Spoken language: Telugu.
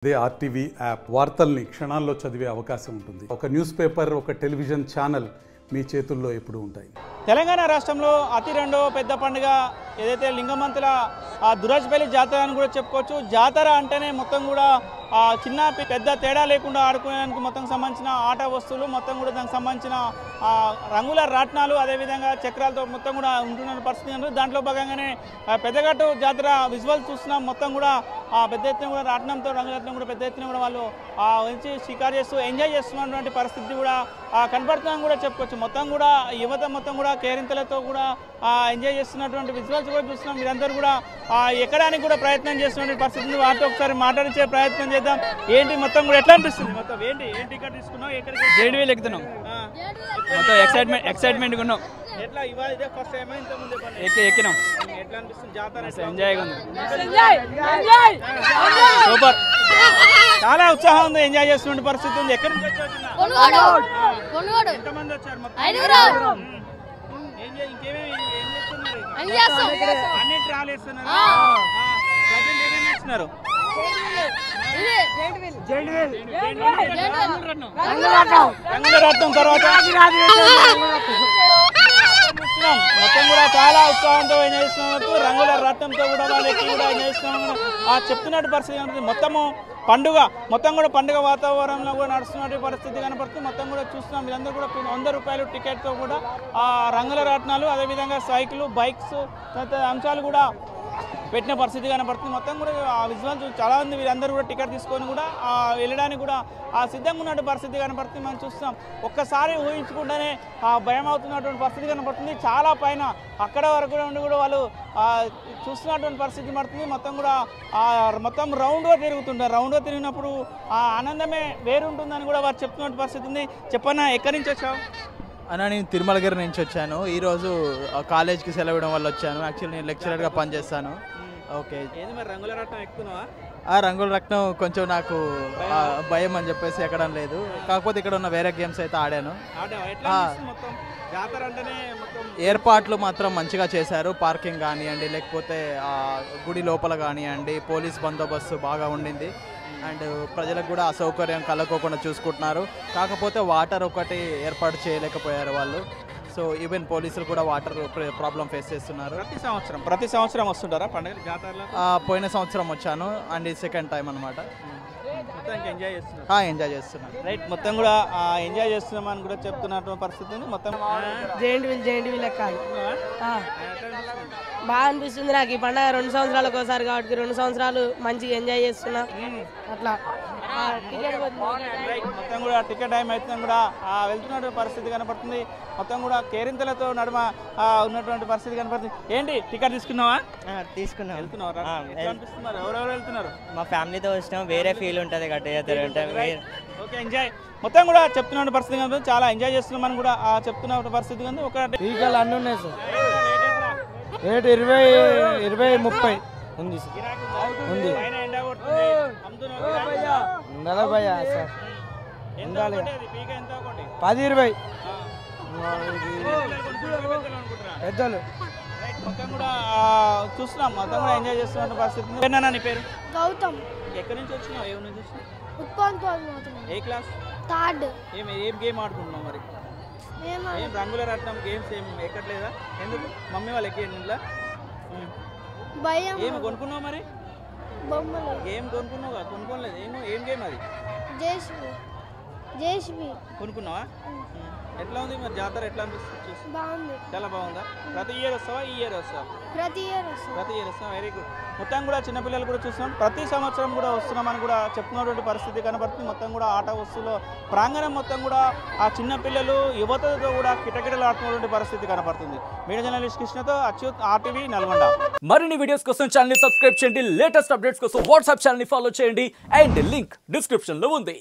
అదే ఆర్టీవీ యాప్ వార్తల్ని క్షణాల్లో చదివే అవకాశం ఉంటుంది. ఒక న్యూస్ పేపర్, ఒక టెలివిజన్ ఛానల్ మీ చేతుల్లో ఎప్పుడూ ఉంటాయి. తెలంగాణ రాష్ట్రంలో అతి రెండో పెద్ద పండుగ ఏదైతే లింగమంతుల దురాజ్పల్లి జాతర అని కూడా చెప్పుకోవచ్చు. జాతర అంటేనే మొత్తం కూడా చిన్న పెద్ద తేడా లేకుండా ఆడుకునేందుకు మొత్తం సంబంధించిన ఆట వస్తువులు, మొత్తం కూడా దానికి సంబంధించిన రంగుల రాట్నాలు, అదేవిధంగా చక్రాలతో మొత్తం కూడా ఉంటున్న పరిస్థితి. దాంట్లో భాగంగానే పెద్దగట్టు జాతర విజువల్ చూస్తున్నాం. మొత్తం కూడా పెద్ద ఎత్తున కూడా రాట్నంతో రంగురత్నం కూడా పెద్ద ఎత్తున కూడా వాళ్ళు వచ్చి షికారు చేస్తూ ఎంజాయ్ చేస్తున్నటువంటి పరిస్థితి కూడా కనపడుతుందని కూడా చెప్పుకోవచ్చు. మొత్తం కూడా యువత మొత్తం కూడా కేరింతలతో కూడా ఎంజాయ్ చేస్తున్నటువంటి విజువల్స్ కూడా చూస్తున్నాం. మీరందరూ కూడా ఎక్కడానికి కూడా ప్రయత్నం చేస్తున్నటువంటి పరిస్థితి. వాటితో ఒకసారి మాట్లాడించే ప్రయత్నం చేద్దాం. ఏంటి మొత్తం కూడా ఎట్లా అనిపిస్తుంది? మొత్తం ఏంటి టికెట్ తీసుకున్నావు? ఎక్కడికి? జేడీవీలు ఎక్కుతున్నాం. మొత్తం ఎక్సైట్మెంట్గా ఉన్నాం. ఎట్లా ఇవాళ ఇదే ఫస్ట్ టైం ఇంత ముందే ఎక్కినాం. ఎట్లా అనిపిస్తుంది జాతర? ఎంజాయ్గా ఉంది. సూపర్, చాలా ఉత్సాహం ఉంది, ఎంజాయ్ చేస్తున్న పరిస్థితి ఉంది. ఎక్కడి నుంచి వచ్చారు? ఎంతమంది వచ్చారు? ఇంకేమేమి ఏం చేస్తున్నారు? అన్ని ట్రావెల్ చేస్తున్నారు. రంగులరత్నం తర్వాత మొత్తం కూడా చాలా ఉత్సాహంతో ఎంజాయ్ చేస్తున్నట్టు, రంగుల రత్నంతో కూడా వాళ్ళకి కూడా ఎంజాయ్ చేస్తున్నాం చెప్తున్నట్టు పరిస్థితి కనపడుతుంది. మొత్తము పండుగ, మొత్తం కూడా పండుగ వాతావరణంలో కూడా నడుస్తున్నటువంటి పరిస్థితి కనపడుతుంది. మొత్తం కూడా చూస్తున్నాం. మీరందరూ కూడా 100 రూపాయలు టికెట్తో కూడా రంగుల రత్నాలు, అదేవిధంగా సైకిల్, బైక్స్ తదితర అంశాలు కూడా పెట్టిన పరిస్థితి కనపడుతుంది. మొత్తం కూడా ఆ విజువల్స్ చాలా మంది వీరందరూ కూడా టికెట్ తీసుకొని కూడా వెళ్ళడానికి కూడా సిద్ధంగా ఉన్నటువంటి పరిస్థితి కనపడుతుంది. మనం చూస్తున్నాం. ఒక్కసారి ఊహించుకుంటేనే భయం అవుతున్నటువంటి పరిస్థితి కనపడుతుంది. చాలా పైన అక్కడ వరకు ఉండి కూడా వాళ్ళు చూస్తున్నటువంటి పరిస్థితి పడుతుంది. మొత్తం కూడా మొత్తం రౌండ్గా తిరుగుతుంటారు. రౌండ్గా తిరిగినప్పుడు ఆ ఆనందమే వేరుంటుందని కూడా వారు చెప్తున్నటువంటి పరిస్థితి ఉంది. చెప్పన్నా, ఎక్కడి నుంచి వచ్చావు? అన్న, నేను తిరుమలగిరి నుంచి వచ్చాను. ఈరోజు కాలేజ్కి సెలవు ఇవ్వడం వల్ల వచ్చాను. యాక్చువల్లీ నేను లెక్చరర్గా పనిచేస్తాను. ఓకే. ఏది మరి రంగుల రత్నం ఎక్కుతున్నావా? రంగుల రత్నం కొంచెం నాకు భయం అని చెప్పేసి ఎక్కడం లేదు. కాకపోతే ఇక్కడ ఉన్న వేరే గేమ్స్ అయితే ఆడాను. ఏర్పాట్లు మాత్రం మంచిగా చేశారు. పార్కింగ్ కానివ్వండి, లేకపోతే గుడి లోపల కానివ్వండి, పోలీస్ బందోబస్తు బాగా ఉండింది. అండ్ ప్రజలకు కూడా అసౌకర్యం కలగకుండా చూసుకుంటున్నారు. కాకపోతే వాటర్ ఒకటి ఏర్పాటు చేయలేకపోయారు వాళ్ళు. సో ఈవెన్ పోలీసులు కూడా వాటర్ ప్రాబ్లం ఫేస్ చేస్తున్నారు. ప్రతి సంవత్సరం వస్తుంటారా పండుగ జాతరలో? పోయిన సంవత్సరం వచ్చాను అండ్ ఇది సెకండ్ టైం అనమాట. ఎంజాయ్ చేస్తున్నాను. రైట్, మొత్తం కూడా ఎంజాయ్ చేస్తున్నామని కూడా చెప్తున్నటువంటి పరిస్థితి ఉంది. మొత్తం జేఎన్టీవీ లెక్క బాగా అనిపిస్తుంది నాకు. ఈ పండుగ 2 సంవత్సరాలకు ఒకసారి కాబట్టి 2 సంవత్సరాలు మంచిగా ఎంజాయ్ చేస్తున్నా. అట్లా మొత్తం కూడా టికెట్ టైం అయితే కూడా వెళ్తున్నటువంటి పరిస్థితి కనపడుతుంది. మొత్తం కూడా కేరింతలతో నడుమ ఉన్నటువంటి పరిస్థితి కనపడుతుంది. ఏంటి టికెట్ తీసుకున్నావా? తీసుకున్నాం. వెళ్తున్నారా? అనిపిస్తున్నారు? ఎవరెవరు వెళ్తున్నారు? మా ఫ్యామిలీతో వచ్చినాం. వేరే ఫీల్ ఉంటుంది ఓకే, ఎంజాయ్. మొత్తం కూడా చెప్తున్న పరిస్థితి కనుక చాలా ఎంజాయ్ చేస్తున్నామని కూడా చెప్తున్న పరిస్థితి కనుక ఒక అన్నీ ఉన్నాయి సార్. రేట్ 20-30 ఉంది ఉంది 40 సార్. 10-20 పెద్దలు. మొత్తం కూడా చూస్తున్నాం. మొత్తం కూడా ఎంజాయ్ చేస్తున్న పరిస్థితి. ఏనా నీ పేరు? గౌతమ్. ఎక్కడి నుంచి వచ్చినావు? ఏ నుంచి వచ్చినావు? ఉత్పత్తి. ఏ క్లాస్? 3rd. ఏం గేమ్ ఆడుకుంటున్నావు మరి? ఏం రంగుల రత్నం గేమ్స్ ఏం ఎక్కట్లేదా? ఎందుకు? మమ్మీ వాళ్ళు ఎక్కేయండి ఇంట్లో. ఏమి కొనుక్కున్నావు మరి? బొమ్మలు. ఏం కొనుక్కున్నావుగా? కొనుక్కోలేదు. ఏం గేమ్ అది? జేసీబీ కొనుక్కున్నావా? ఎట్లా ఉంది మరి జాతర? ఎట్లా అనిపిస్తుంది? బాగుంది. చాలా బాగుందా? ప్రతి ఇయర్ వస్తావా? ఈ ఇయర్ వస్తావా? ప్రతి ఇయర్ వస్తాం. Very good. మొత్తం కూడా చిన్నపిల్లలు కూడా చూస్తున్నాం. ప్రతి సంవత్సరం కూడా వస్తున్నామని కూడా చెప్తున్నటువంటి పరిస్థితి కనబడుతుంది. మొత్తం కూడా ఆట వస్తువులో ప్రాంగణం మొత్తం కూడా ఆ చిన్నపిల్లలు యువతతో కూడా కిటకిటలు ఆడుతున్నటువంటి పరిస్థితి కనబడుతుంది. మీడియా జర్నలిస్ట్ కృష్ణతో అచ్యుత్, ఆర్టీవీ, నల్గొండ. మరిన్ని వీడియోస్ కోసం ఛానల్ ని సబ్స్క్రైబ్ చేయండి. లేటెస్ట్ అప్డేట్స్ కోసం వాట్సాప్ ఛానల్ ని ఫాలో చేయండి. అండ్ లింక్ డిస్క్రిప్షన్ లో ఉంది.